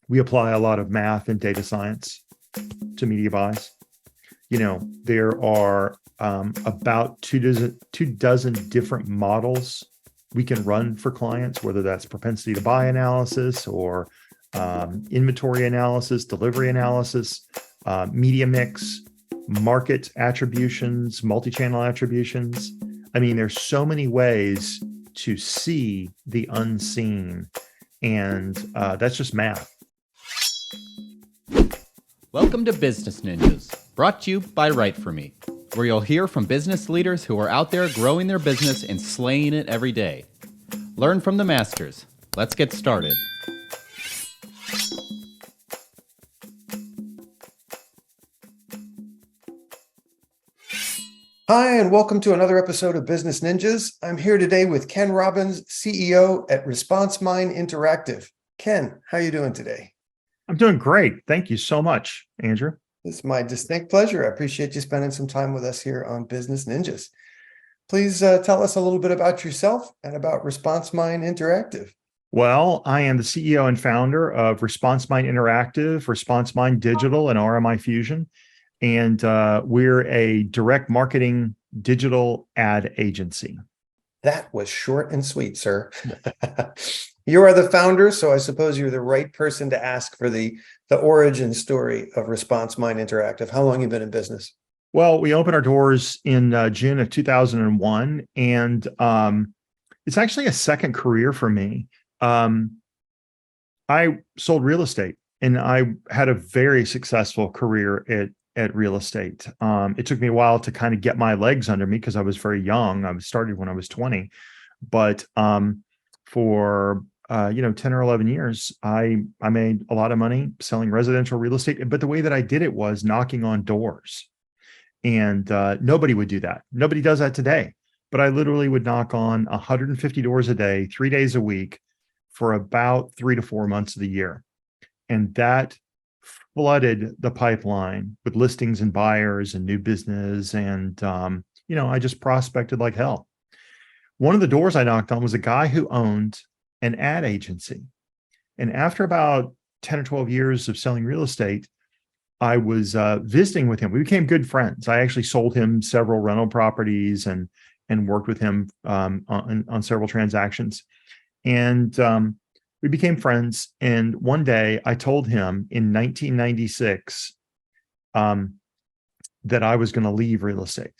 We apply a lot of math and data science to media buys. There are about two dozen different models we can run for clients, whether that's propensity to buy analysis or inventory analysis, delivery analysis, media mix, market attributions, multi-channel attributions. I mean, there's so many ways to see the unseen, and that's just math. Welcome to Business Ninjas, brought to you by WriteForMe, where you'll hear from business leaders who are out there growing their business and slaying it every day. Learn from the masters. Let's get started. Hi, and welcome to another episode of Business Ninjas. I'm here today with Ken Robbins, CEO at ResponseMind Interactive. Ken, how are you doing today? I'm doing great. Thank you so much, Andrew. It's my distinct pleasure. I appreciate you spending some time with us here on Business Ninjas. Please tell us a little bit about yourself and about ResponseMind Interactive. Well, I am the CEO and founder of ResponseMind Interactive, ResponseMind Digital, and RMI Fusion. And we're a direct marketing digital ad agency. That was short and sweet, sir. You are the founder, so I suppose you're the right person to ask for the origin story of ResponseMind Interactive. How long have you been in business? Well, we opened our doors in June of 2001, and it's actually a second career for me. I sold real estate, and I had a very successful career at real estate. It took me a while to kind of get my legs under me because I was very young. I started when I was 20, but for 10 or 11 years, I made a lot of money selling residential real estate. But the way that I did it was knocking on doors, and nobody would do that. Nobody does that today. But I literally would knock on 150 doors a day, 3 days a week, for about 3 to 4 months of the year, and that flooded the pipeline with listings and buyers and new business. And, I just prospected like hell. One of the doors I knocked on was a guy who owned an ad agency. And after about 10 or 12 years of selling real estate, I was visiting with him. We became good friends. I actually sold him several rental properties and worked with him on several transactions. And we became friends. And one day I told him in 1996 that I was going to leave real estate.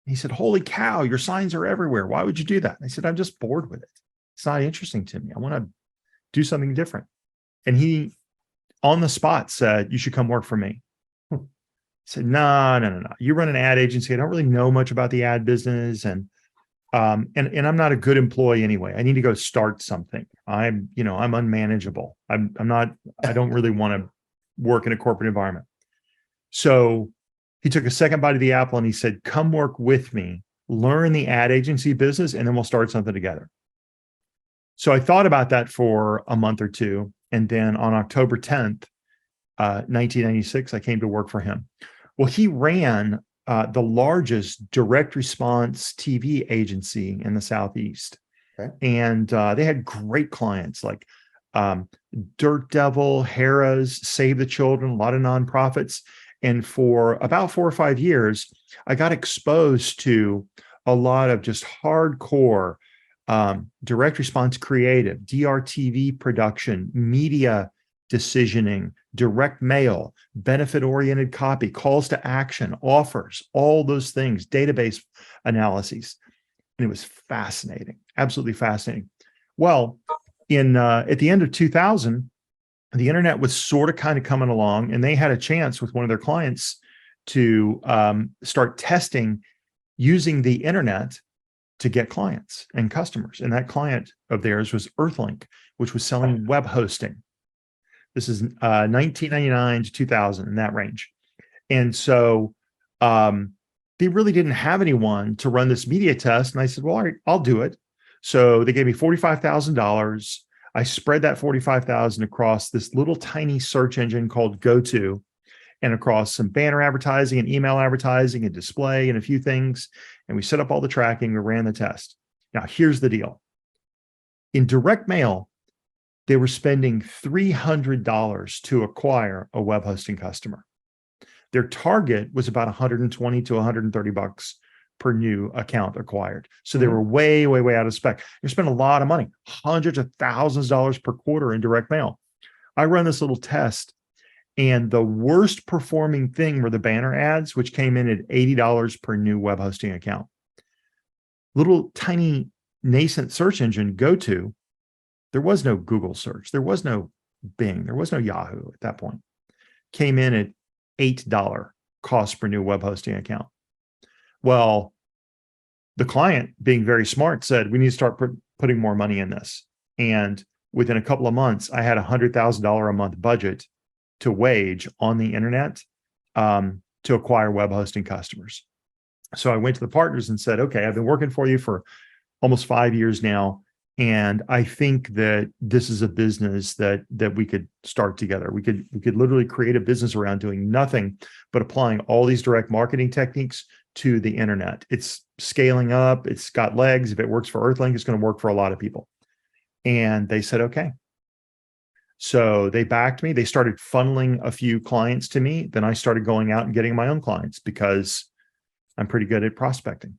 He said, "Holy cow, your signs are everywhere. Why would you do that?" I said, "I'm just bored with it. It's not interesting to me. I want to do something different." And he, on the spot, said, "You should come work for me." I said, No. You run an ad agency. I don't really know much about the ad business. And I'm not a good employee anyway. I need to go start something. I'm unmanageable. I don't really want to work in a corporate environment. So he took a second bite of the apple and he said, "Come work with me, learn the ad agency business, and then we'll start something together." So I thought about that for a month or two. And then on October 10th, 1996, I came to work for him. Well, he ran the largest direct response TV agency in the Southeast. Okay. And they had great clients like Dirt Devil, Harrah's, Save the Children, a lot of nonprofits. And for about 4 or 5 years, I got exposed to a lot of just hardcore direct response creative, DRTV production, media decisioning, direct mail, benefit-oriented copy, calls to action, offers, all those things, database analyses. And it was fascinating, absolutely fascinating. Well, at the end of 2000, the internet was sort of kind of coming along, and they had a chance with one of their clients to start testing using the internet to get clients and customers. And that client of theirs was Earthlink, which was selling web hosting. This is 1999 to 2000, in that range. And so they really didn't have anyone to run this media test. And I said, "Well, all right, I'll do it." So they gave me $45,000. I spread that $45,000 across this little tiny search engine called GoTo, and across some banner advertising and email advertising and display and a few things. And we set up all the tracking. We ran the test. Now, here's the deal. In direct mail, they were spending $300 to acquire a web hosting customer. Their target was about 120 to 130 bucks per new account acquired. So they were way, way, way out of spec. They spent a lot of money, hundreds of thousands of dollars per quarter in direct mail. I run this little test, and the worst performing thing were the banner ads, which came in at $80 per new web hosting account. Little tiny nascent search engine go-to, there was no Google search. There was no Bing. There was no Yahoo at that point. Came in at $8 cost per new web hosting account. Well, the client, being very smart, said, we need to start putting more money in this. And within a couple of months, I had $100,000 a month budget to wage on the internet to acquire web hosting customers. So I went to the partners and said, okay, I've been working for you for almost 5 years now. And I think that this is a business that we could start together. We could literally create a business around doing nothing but applying all these direct marketing techniques to the internet. It's scaling up. It's got legs. If it works for Earthlink, it's going to work for a lot of people. And they said, okay. So they backed me. They started funneling a few clients to me. Then I started going out and getting my own clients because I'm pretty good at prospecting.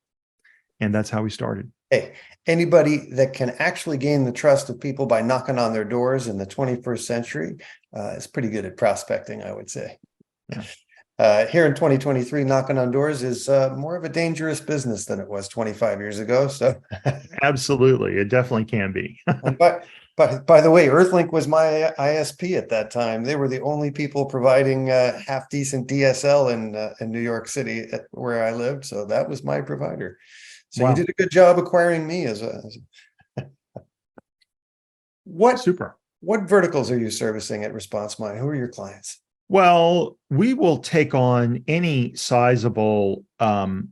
And that's how we started. Hey, anybody that can actually gain the trust of people by knocking on their doors in the 21st century is pretty good at prospecting, I would say. Yeah. Here in 2023, knocking on doors is more of a dangerous business than it was 25 years ago. So, absolutely, it definitely can be. But by the way, Earthlink was my ISP at that time. They were the only people providing half decent DSL in New York City, where I lived. So that was my provider. So wow. You did a good job acquiring me as a. Super. What verticals are you servicing at ResponseMind? Who are your clients? Well, we will take on any sizable, I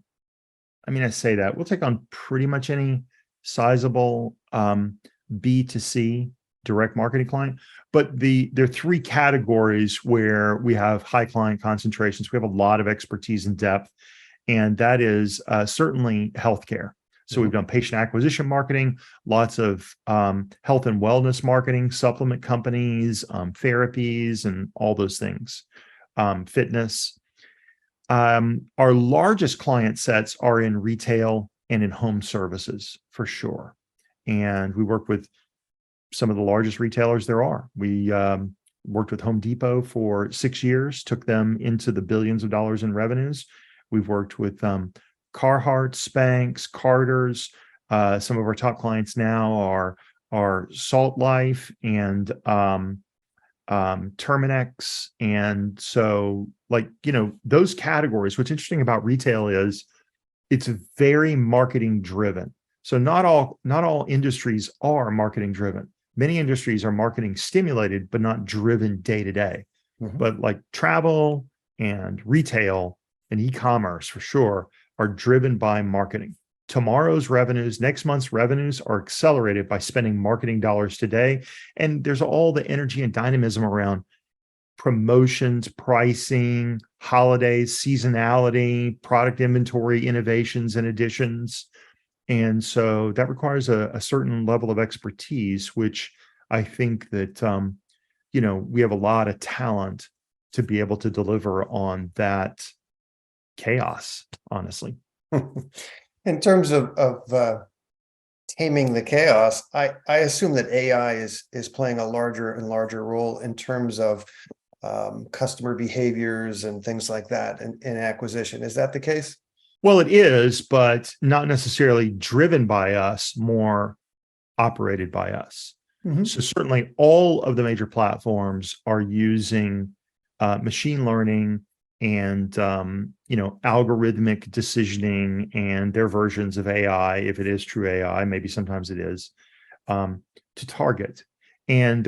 say that we'll take on pretty much any sizable B2C direct marketing client, but there are three categories where we have high client concentrations. We have a lot of expertise and depth, and that is certainly healthcare. So we've done patient acquisition marketing, lots of health and wellness marketing, supplement companies, therapies, and all those things, fitness. Our largest client sets are in retail and in home services, for sure. And we work with some of the largest retailers there are. We worked with Home Depot for 6 years, took them into the billions of dollars in revenues. We've worked with Carhartt, Spanx, Carter's. Some of our top clients now are Salt Life and Terminex. And so, those categories, what's interesting about retail is it's very marketing driven. So not all industries are marketing driven. Many industries are marketing stimulated, but not driven day to day. But like travel and retail and e-commerce, for sure, are driven by marketing. Tomorrow's revenues, next month's revenues are accelerated by spending marketing dollars today. And there's all the energy and dynamism around promotions, pricing, holidays, seasonality, product inventory, innovations and additions. And so that requires a certain level of expertise, which I think that, we have a lot of talent to be able to deliver on that chaos, honestly. In terms of taming the chaos, I assume that AI is playing a larger and larger role in terms of customer behaviors and things like that in acquisition. Is that the case? Well, it is, but not necessarily driven by us, more operated by us. So certainly all of the major platforms are using machine learning and algorithmic decisioning and their versions of AI, if it is true AI, maybe sometimes it is, to target. And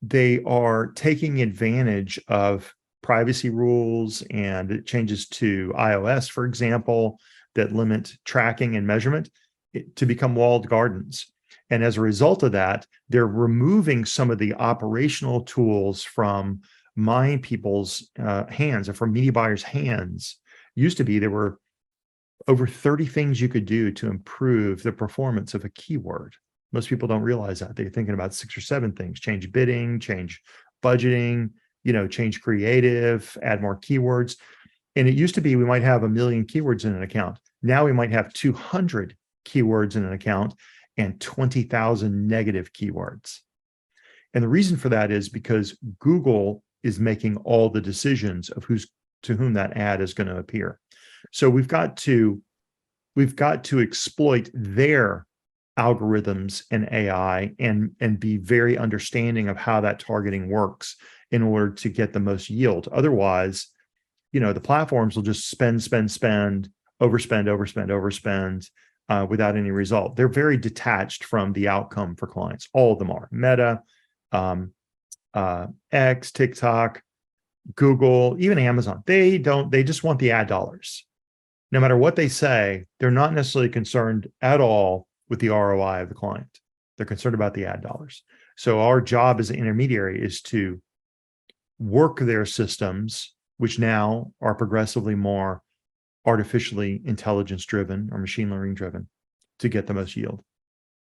they are taking advantage of privacy rules and changes to iOS, for example, that limit tracking and measurement to become walled gardens. And as a result of that, they're removing some of the operational tools from my people's hands and from media buyers' hands. Used to be there were over 30 things you could do to improve the performance of a keyword. Most people don't realize that. They're thinking about 6 or 7 things: change bidding, change budgeting, change creative, add more keywords. And it used to be we might have 1 million keywords in an account. Now we might have 200 keywords in an account and 20,000 negative keywords. And the reason for that is because Google is making all the decisions of to whom that ad is going to appear. So we've got to exploit their algorithms and AI and be very understanding of how that targeting works in order to get the most yield. Otherwise, the platforms will just spend, overspend without any result. They're very detached from the outcome for clients. All of them are. Meta, X, TikTok, Google, even Amazon. They just want the ad dollars. No matter what they say, they're not necessarily concerned at all with the ROI of the client. They're concerned about the ad dollars. So our job as an intermediary is to work their systems, which now are progressively more artificially intelligence driven or machine learning driven, to get the most yield.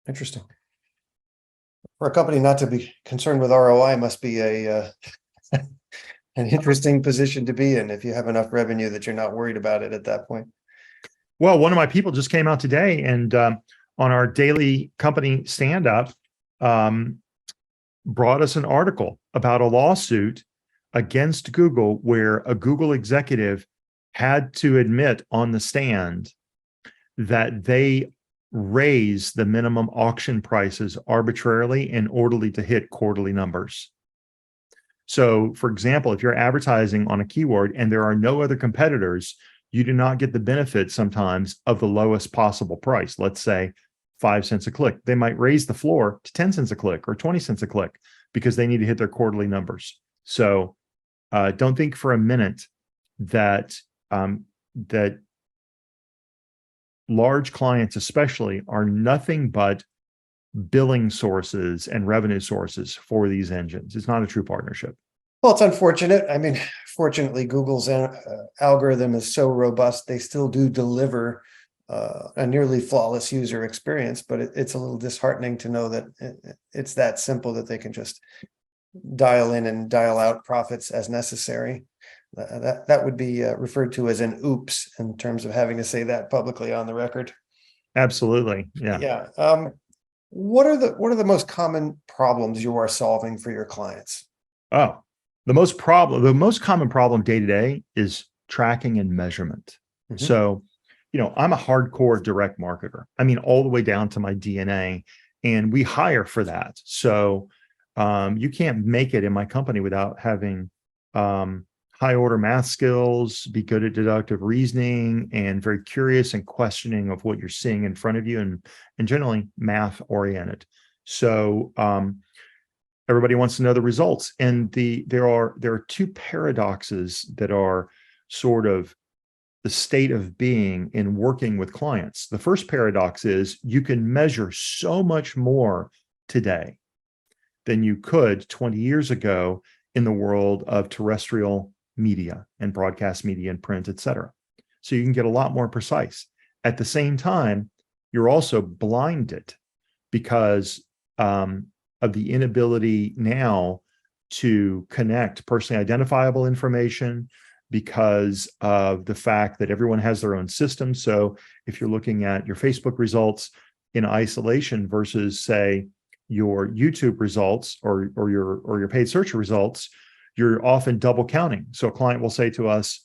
Interesting. For a company not to be concerned with ROI must be an interesting position to be in if you have enough revenue that you're not worried about it at that point. Well, one of my people just came out today and on our daily company stand-up brought us an article about a lawsuit against Google where a Google executive had to admit on the stand that they raise the minimum auction prices arbitrarily in order to hit quarterly numbers. So, for example, if you're advertising on a keyword and there are no other competitors, you do not get the benefit sometimes of the lowest possible price. Let's say 5 cents a click. They might raise the floor to 10 cents a click or 20 cents a click because they need to hit their quarterly numbers. So don't think for a minute that that large clients especially are nothing but billing sources and revenue sources for these engines. It's not a true partnership. Well, it's unfortunate. I mean, fortunately, Google's algorithm is so robust, they still do deliver a nearly flawless user experience, but it's a little disheartening to know that it's that simple that they can just dial in and dial out profits as necessary. That would be referred to as an oops in terms of having to say that publicly on the record. Absolutely. Yeah. Yeah. What are the most common problems you are solving for your clients? Oh, the most common problem day to day is tracking and measurement. Mm-hmm. So, I'm a hardcore direct marketer. I mean, all the way down to my DNA, and we hire for that. So you can't make it in my company without having high order math skills, be good at deductive reasoning, and very curious and questioning of what you're seeing in front of you, and generally math oriented. So everybody wants to know the results. And there are two paradoxes that are sort of the state of being in working with clients. The first paradox is you can measure so much more today than you could 20 years ago in the world of terrestrial media and broadcast media and print, et cetera. So you can get a lot more precise. At the same time, you're also blinded because of the inability now to connect personally identifiable information, because of the fact that everyone has their own system. So if you're looking at your Facebook results in isolation versus, say, your YouTube results or your paid search results, you're often double counting. So a client will say to us,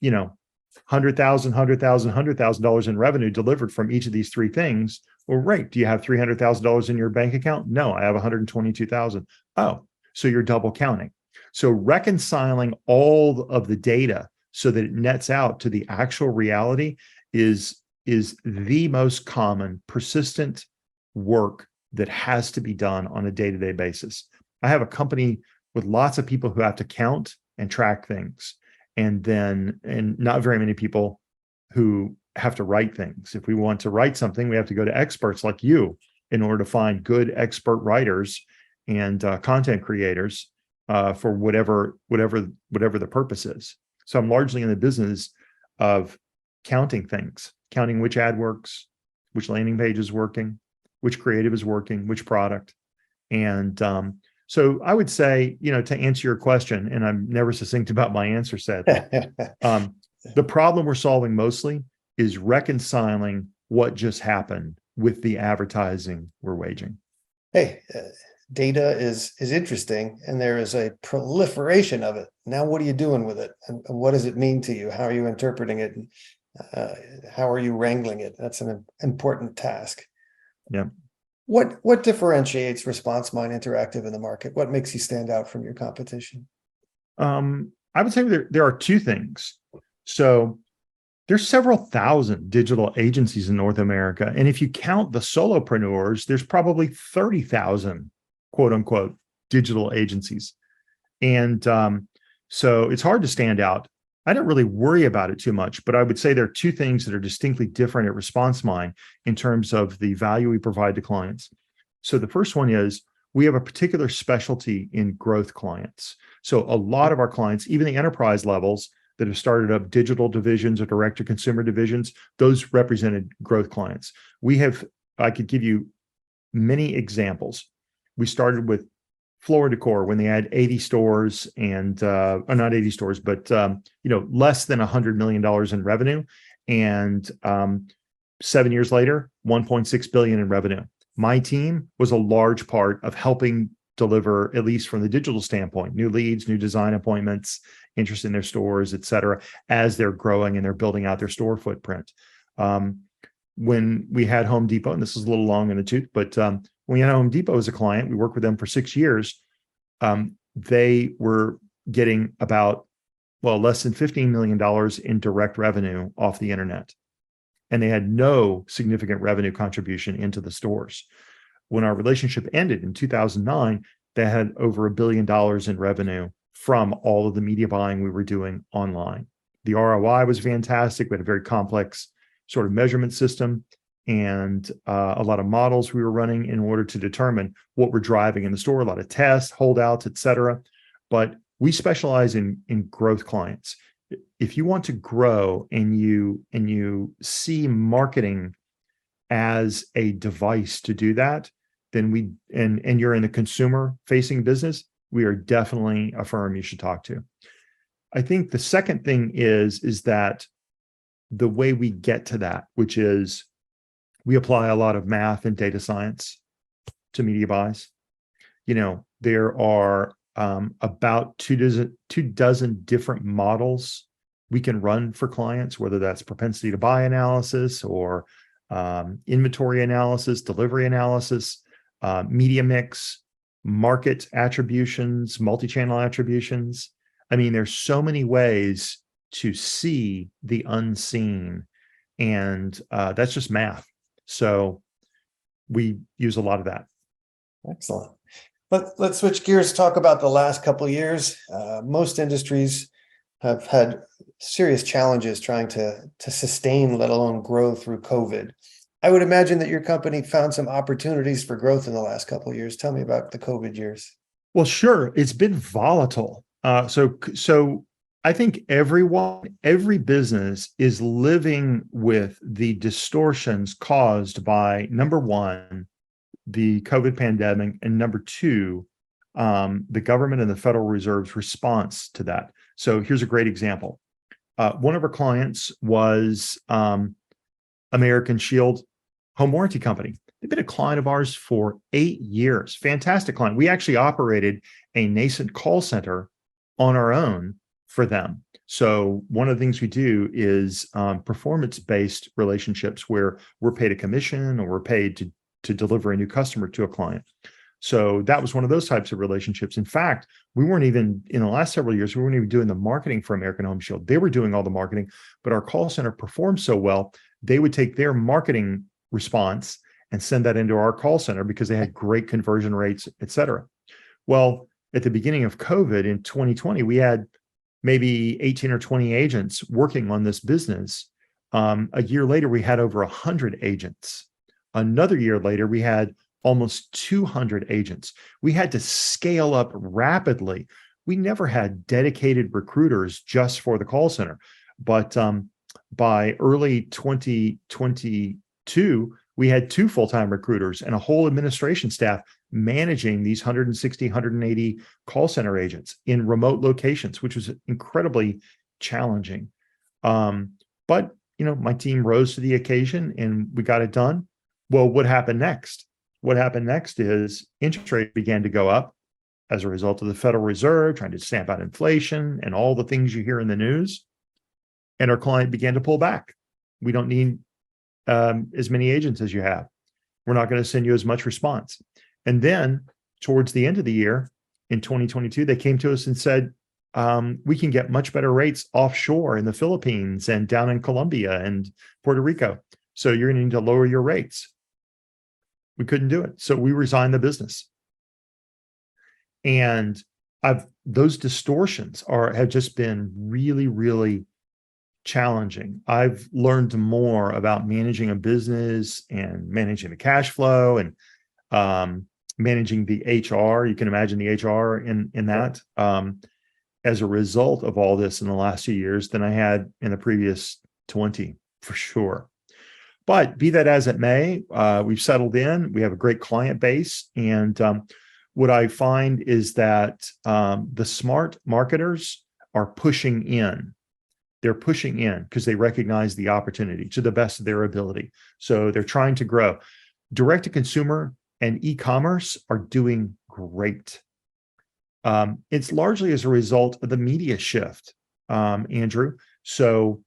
$100,000 in revenue delivered from each of these three things. Well, right. Do you have $300,000 in your bank account? No, I have 122,000. Oh, so you're double counting. So reconciling all of the data so that it nets out to the actual reality is the most common persistent work that has to be done on a day-to-day basis. I have a company with lots of people who have to count and track things, and not very many people who have to write things. If we want to write something, we have to go to experts like you in order to find good expert writers and content creators for whatever the purpose is. So I'm largely in the business of counting things, counting which ad works, which landing page is working, which creative is working, which product. And so I would say, to answer your question, and I'm never succinct about my answer, sadly, the problem we're solving mostly is reconciling what just happened with the advertising we're waging. Hey, data is interesting, and there is a proliferation of it. Now, what are you doing with it, and what does it mean to you? How are you interpreting it? And, how are you wrangling it? That's an important task. Yeah. What differentiates ResponseMind Interactive in the market? What makes you stand out from your competition? I would say there are two things. So there's several thousand digital agencies in North America. And if you count the solopreneurs, there's probably 30,000 quote unquote digital agencies. And so it's hard to stand out. I don't really worry about it too much, but I would say there are two things that are distinctly different at ResponseMind in terms of the value we provide to clients. So the first one is we have a particular specialty in growth clients. So a lot of our clients, even the enterprise levels that have started up digital divisions or direct to consumer divisions, those represented growth clients. I could give you many examples. We started with Floor & Decor when they had 80 stores and not 80 stores, but less than $100 million in revenue. And 7 years later, 1.6 billion in revenue. My team was a large part of helping deliver, at least from the digital standpoint, new leads, new design appointments, interest in their stores, et cetera, as they're growing and they're building out their store footprint. When we had Home Depot, and this is a little long in the tooth, but when we had Home Depot as a client, we worked with them for 6 years. They were getting about, less than $15 million in direct revenue off the internet. And they had no significant revenue contribution into the stores. When our relationship ended in 2009, they had over $1 billion in revenue from all of the media buying we were doing online. The ROI was fantastic. We had a very complex sort of measurement system and a lot of models we were running in order to determine what we're driving in the store, a lot of tests, holdouts, et cetera. But we specialize in growth clients. If you want to grow and you see marketing as a device to do that, then and you're in the consumer facing business, we are definitely a firm you should talk to. I think the second thing is that the way we get to that, which is we apply a lot of math and data science to media buys. There are about two dozen different models we can run for clients, whether that's propensity to buy analysis or inventory analysis, delivery analysis, media mix, market attributions, multi-channel attributions. I mean, there's so many ways to see the unseen, and that's just math. So we use a lot of that. Excellent. Let's switch gears, talk about the last couple of years. Most industries have had serious challenges trying to sustain, let alone grow through COVID. I would imagine that your company found some opportunities for growth in the last couple of years. Tell me about the COVID years. Well, sure. It's been volatile. So I think every business is living with the distortions caused by, number one, the COVID pandemic, and number two, the government and the Federal Reserve's response to that. So here's a great example. One of our clients was American Shield Home Warranty Company. They've been a client of ours for 8 years. Fantastic client. We actually operated a nascent call center on our own for them. So one of the things we do is performance-based relationships where we're paid a commission or we're paid to deliver a new customer to a client. So that was one of those types of relationships. In fact, we weren't even, in the last several years, we weren't even doing the marketing for American Home Shield. They were doing all the marketing, but our call center performed so well, they would take their marketing response and send that into our call center because they had great conversion rates, et cetera. Well, at the beginning of COVID in 2020, we had maybe 18 or 20 agents working on this business. A year later, we had over 100 agents. Another year later, we had almost 200 agents. We had to scale up rapidly. We never had dedicated recruiters just for the call center. But by early 2022, We had 2 full-time recruiters and a whole administration staff managing these 160, 180 call center agents in remote locations, which was incredibly challenging. But my team rose to the occasion and we got it done. Well, what happened next? What happened next is interest rates began to go up as a result of the Federal Reserve trying to stamp out inflation and all the things you hear in the news. And our client began to pull back. We don't need as many agents as you have. We're not going to send you as much response. And then towards the end of the year in 2022, they came to us and said, we can get much better rates offshore in the Philippines and down in Colombia and Puerto Rico. So you're going to need to lower your rates. We couldn't do it. So we resigned the business. And those distortions have just been really, really challenging. I've learned more about managing a business and managing the cash flow and managing the HR. You can imagine the HR in that as a result of all this in the last few years than I had in the previous 20, for sure. But be that as it may, we've settled in. We have a great client base. And what I find is that the smart marketers are pushing in. They're pushing in because they recognize the opportunity to the best of their ability. So they're trying to grow. Direct to consumer and e-commerce are doing great. It's largely as a result of the media shift, Andrew. So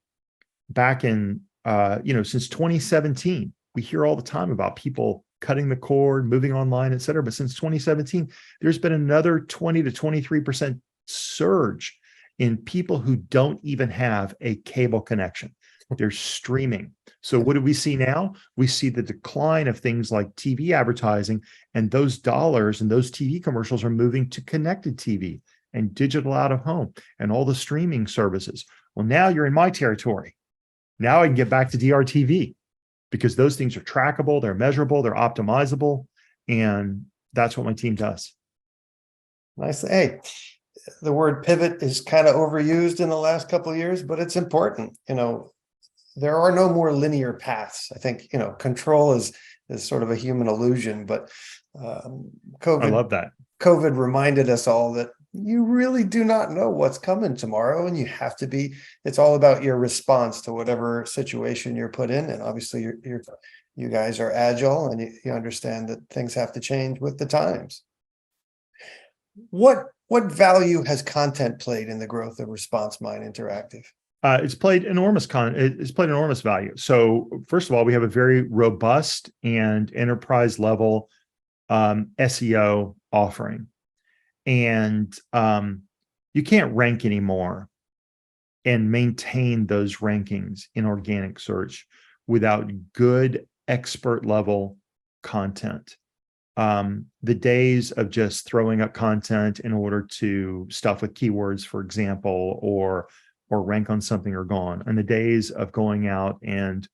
back in, since 2017, we hear all the time about people cutting the cord, moving online, et cetera. But since 2017, there's been another 20 to 23% surge in people who don't even have a cable connection. They're streaming. So what do we see now? We see the decline of things like TV advertising, and those dollars and those TV commercials are moving to connected TV and digital out of home and all the streaming services. Well, now you're in my territory. Now I can get back to DRTV because those things are trackable, they're measurable, they're optimizable, and that's what my team does. Nice. Hey, the word pivot is kind of overused in the last couple of years, but it's important. There are no more linear paths. I think, control is sort of a human illusion, but I love that. COVID reminded us all that you really do not know what's coming tomorrow, and you have to it's all about your response to whatever situation you're put in. And obviously you guys are agile and you understand that things have to change with the times. What value has content played in the growth of ResponseMind Interactive? It's played enormous value. So first of all, we have a very robust and enterprise level SEO offering, and you can't rank anymore and maintain those rankings in organic search without good expert level content. The days of just throwing up content in order to stuff with keywords, for example, or rank on something are gone. And the days of going out and,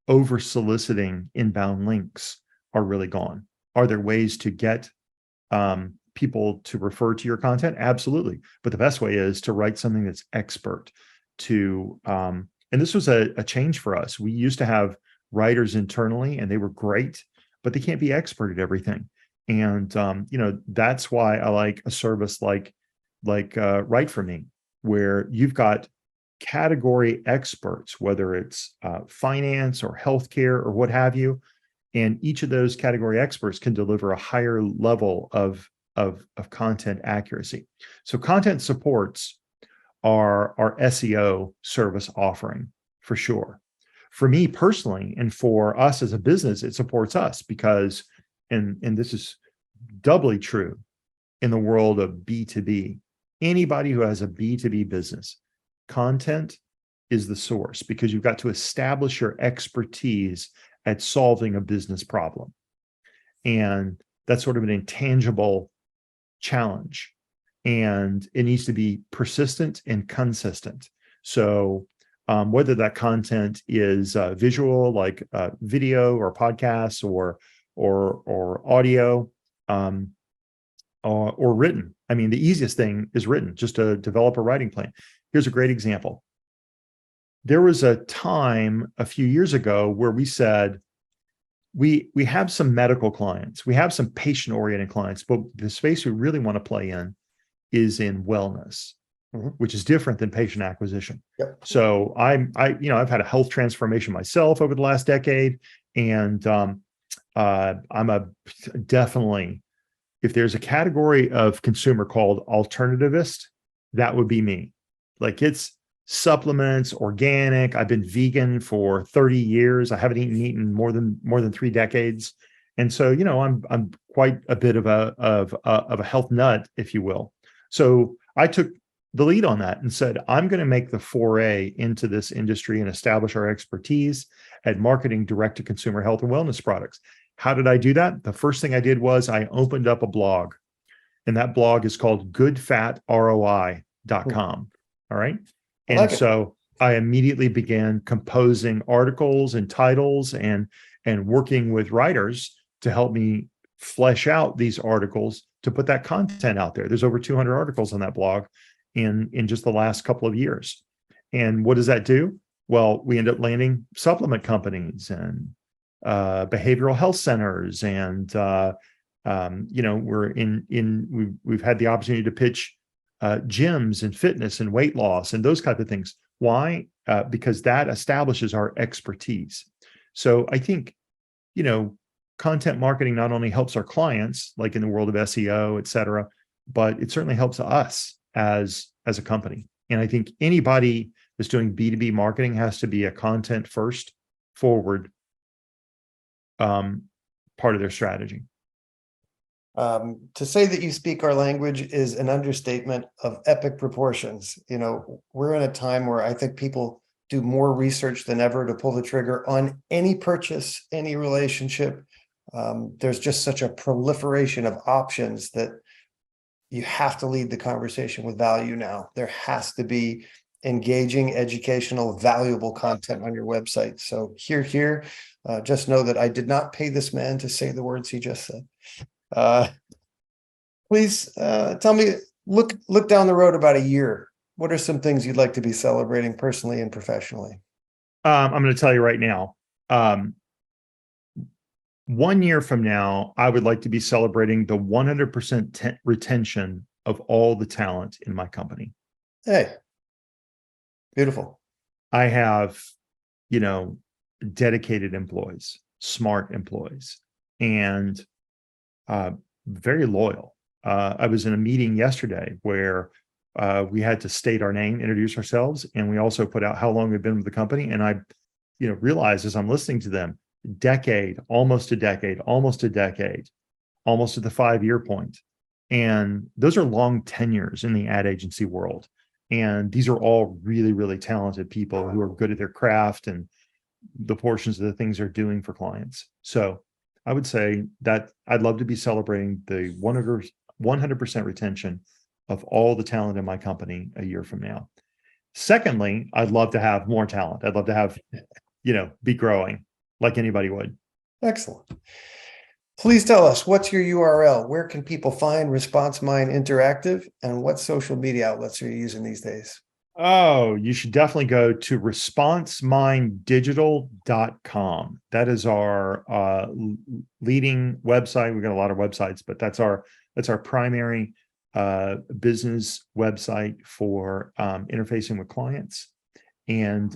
over soliciting inbound links are really gone. Are there ways to get people to refer to your content? Absolutely. But the best way is to write something that's expert and this was a change for us. We used to have writers internally and they were great, but they can't be expert at everything. And, that's why I like a service like WriteForMe, where you've got category experts, whether it's finance or healthcare or what have you, and each of those category experts can deliver a higher level of content accuracy. So content supports our SEO service offering for sure. For me personally, and for us as a business, it supports us because, and this is doubly true in the world of B2B. Anybody who has a B2B business, content is the source because you've got to establish your expertise at solving a business problem. And that's sort of an intangible challenge. And it needs to be persistent and consistent. So whether that content is visual, like video or podcasts or audio, or written. I mean, the easiest thing is written, just to develop a writing plan. Here's a great example. there was a time a few years ago where we said, we have some medical clients, we have some patient oriented clients, but the space we really want to play in is in wellness, which is different than patient acquisition. Yep. So I've had a health transformation myself over the last decade, and I'm definitely, if there's a category of consumer called alternativist, that would be me. Like, it's supplements, organic. I've been vegan for 30 years. I haven't eaten more than 3 decades. And so, I'm quite a bit of a health nut, if you will. So I took the lead on that and said, I'm going to make the foray into this industry and establish our expertise at marketing direct to consumer health and wellness products. How did I do that? The first thing I did was I opened up a blog, and that blog is called goodfatroi.com. All right. And so I immediately began composing articles and titles and working with writers to help me flesh out these articles to put that content out there. There's over 200 articles on that blog in just the last couple of years. And what does that do? Well, we end up landing supplement companies and behavioral health centers, and we've had the opportunity to pitch gyms and fitness and weight loss and those kinds of things. Why? Because that establishes our expertise. So I think, content marketing not only helps our clients, like in the world of SEO, et cetera, but it certainly helps us as a company. And I think anybody that's doing B2B marketing has to be a content first forward part of their strategy. To say that you speak our language is an understatement of epic proportions. We're in a time where I think people do more research than ever to pull the trigger on any purchase, any relationship. There's just such a proliferation of options that you have to lead the conversation with value now. There has to be engaging, educational, valuable content on your website. So here, just know that I did not pay this man to say the words he just said. Please tell me, look down the road about a year. What are some things you'd like to be celebrating personally and professionally? I'm going to tell you right now. 1 year from now, I would like to be celebrating the 100% retention of all the talent in my company. Hey, beautiful. I have, dedicated employees, smart employees, and very loyal. I was in a meeting yesterday where we had to state our name, introduce ourselves, and we also put out how long we've been with the company. And I, realized as I'm listening to them, decade, almost a decade, almost at the 5-year point. And those are long tenures in the ad agency world. And these are all really, really talented people who are good at their craft and the portions of the things they're doing for clients. So I would say that I'd love to be celebrating the 100% retention of all the talent in my company a year from now. Secondly, I'd love to have more talent. I'd love to have, be growing like anybody would. Excellent. Please tell us, what's your URL? Where can people find ResponseMind Interactive, and what social media outlets are you using these days? Oh, you should definitely go to responseminddigital.com. That is our leading website. We've got a lot of websites, but that's our primary business website for interfacing with clients. And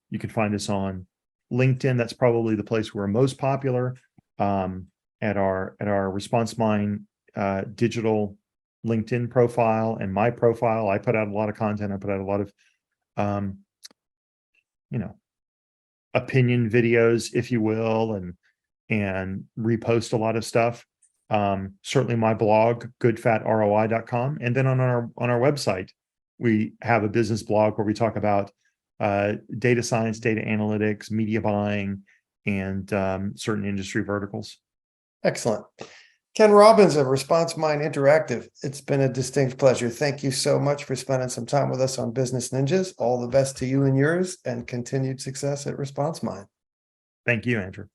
you can find us on LinkedIn. That's probably the place we're most popular. At our ResponseMind digital LinkedIn profile and my profile, I put out a lot of content. I put out a lot of, opinion videos, if you will, and repost a lot of stuff. Certainly my blog, goodfatroi.com. And then on our website, we have a business blog where we talk about data science, data analytics, media buying, and certain industry verticals. Excellent. Ken Robbins of ResponseMind Interactive, it's been a distinct pleasure. Thank you so much for spending some time with us on Business Ninjas. All the best to you and yours, and continued success at ResponseMind. Thank you, Andrew.